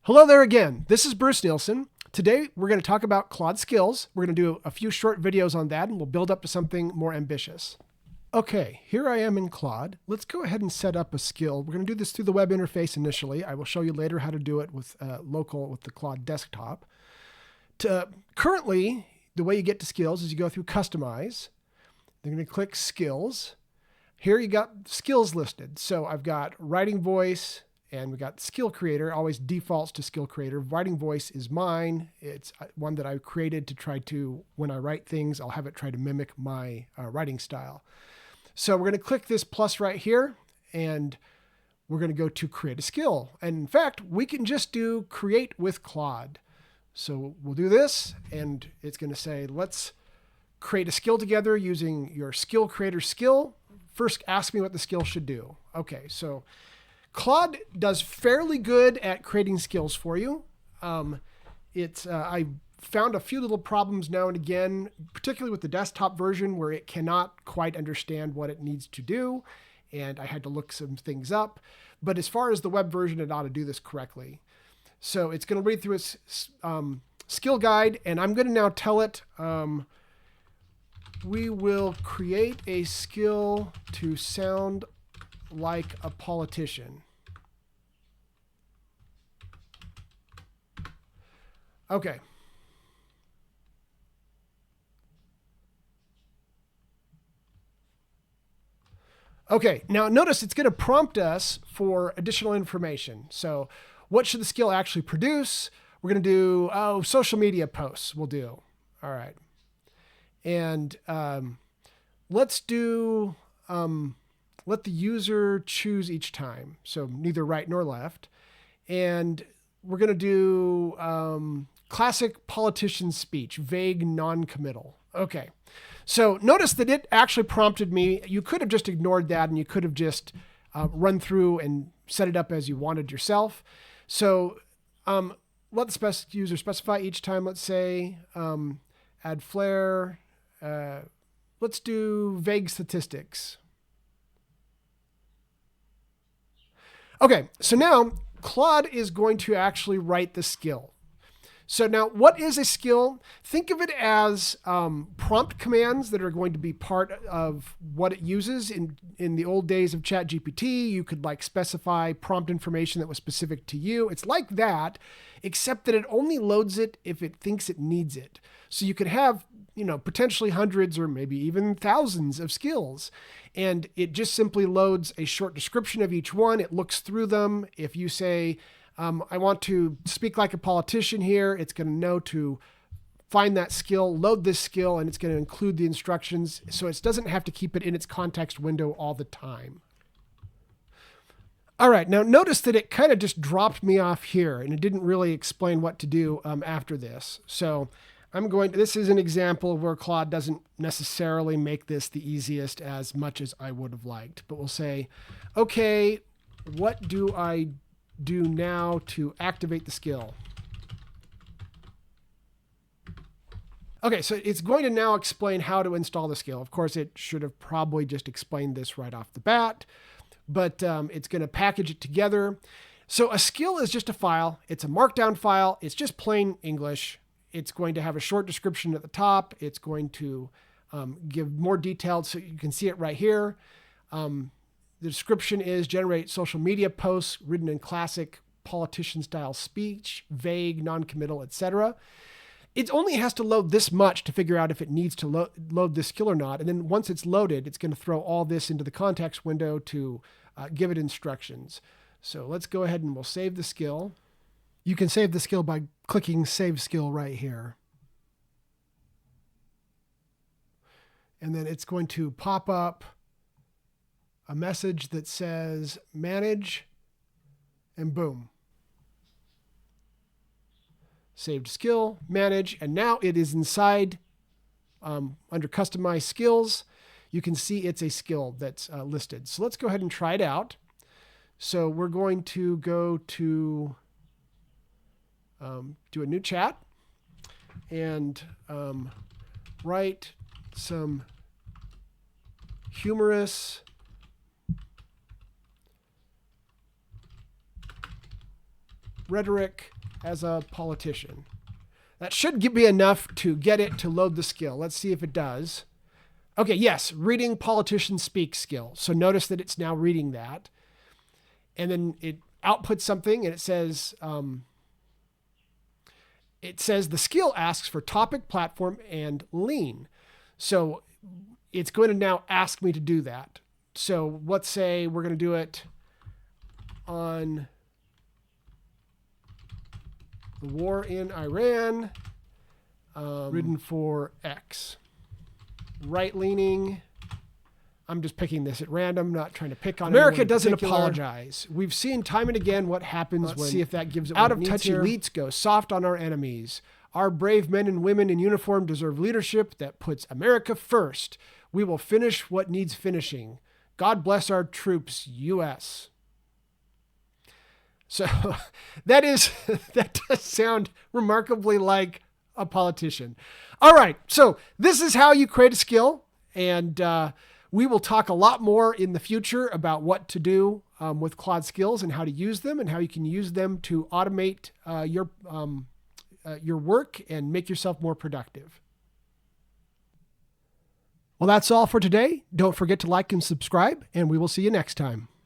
Hello there again. This is Bruce Nielsen. Today we're going to talk about Claude Skills. We're going to do a few short videos on that and we'll build up to something more ambitious. Okay, here I am in Claude. Let's go ahead and set up a skill. We're going to do this through the web interface initially. I will show you later how to do it with local with the Claude desktop. Currently, the way you get to skills is you go through Customize. Then you're going to click Skills. Here you got skills listed. So I've got Writing Voice, and we got Skill Creator, always defaults to Skill Creator. Writing Voice is mine. It's one that I created to try to, when I write things, I'll have it try to mimic my writing style. So we're going to click this plus right here, and we're going to go to create a skill. And in fact, we can just do create with Claude. So we'll do this, and it's going to say, let's create a skill together using your Skill Creator skill. First, ask me what the skill should do. Okay, so Claude does fairly good at creating skills for you. I found a few little problems now and again, particularly with the desktop version where it cannot quite understand what it needs to do. And I had to look some things up. But as far as the web version, it ought to do this correctly. So it's going to read through its skill guide, and I'm going to now tell it, we will create a skill to sound like a politician. Okay. Okay, now notice it's going to prompt us for additional information. So what should the skill actually produce? We're going to do, social media posts we'll do. All right. And let's do, let the user choose each time. So neither right nor left. And we're going to do classic politician speech, vague, non-committal. Okay. So notice that it actually prompted me. You could have just ignored that and you could have just run through and set it up as you wanted yourself. So let the user specify each time. Let's say add flair. Let's do vague statistics. Okay, so now Claude is going to actually write the skill. So now what is a skill? Think of it as prompt commands that are going to be part of what it uses. In the old days of ChatGPT, you could like specify prompt information that was specific to you. It's like that, except that it only loads it if it thinks it needs it. So you could have, potentially hundreds or maybe even thousands of skills. And it just simply loads a short description of each one. It looks through them. If you say, I want to speak like a politician here, it's going to know to find that skill, load this skill, and it's going to include the instructions. So it doesn't have to keep it in its context window all the time. All right, now notice that it kind of just dropped me off here and it didn't really explain what to do after this. So this is an example where Claude doesn't necessarily make this the easiest as much as I would have liked. But we'll say, okay, what do I do now to activate the skill? Okay, so it's going to now explain how to install the skill. Of course, it should have probably just explained this right off the bat, but it's going to package it together. So a skill is just a file. It's a markdown file. It's just plain English. It's going to have a short description at the top. It's going to give more detailed, so you can see it right here. The description is generate social media posts written in classic politician-style speech, vague, non-committal, etc. It only has to load this much to figure out if it needs to load this skill or not. And then once it's loaded, it's going to throw all this into the context window to give it instructions. So let's go ahead and we'll save the skill. You can save the skill by clicking Save Skill right here. And then it's going to pop up a message that says manage, and boom. Saved skill, manage, and now it is inside under customize skills. You can see it's a skill that's listed. So let's go ahead and try it out. So we're going to go to do a new chat and write some humorous rhetoric as a politician. That should be enough to get it to load the skill. Let's see if it does. Okay, yes, reading politician speak skill. So notice that it's now reading that. And then it outputs something and it says the skill asks for topic, platform, and lean. So it's going to now ask me to do that. So let's say we're going to do it on the war in Iran, written for X. Right-leaning. I'm just picking this at random, not trying to pick on America doesn't apologize. We've seen time and again what happens when see if that gives it out-of-touch elites go soft on our enemies. Our brave men and women in uniform deserve leadership that puts America first. We will finish what needs finishing. God bless our troops, U.S. So that does sound remarkably like a politician. All right, so this is how you create a skill, and we will talk a lot more in the future about what to do with Claude Skills and how to use them and how you can use them to automate your work and make yourself more productive. Well, that's all for today. Don't forget to like and subscribe, and we will see you next time.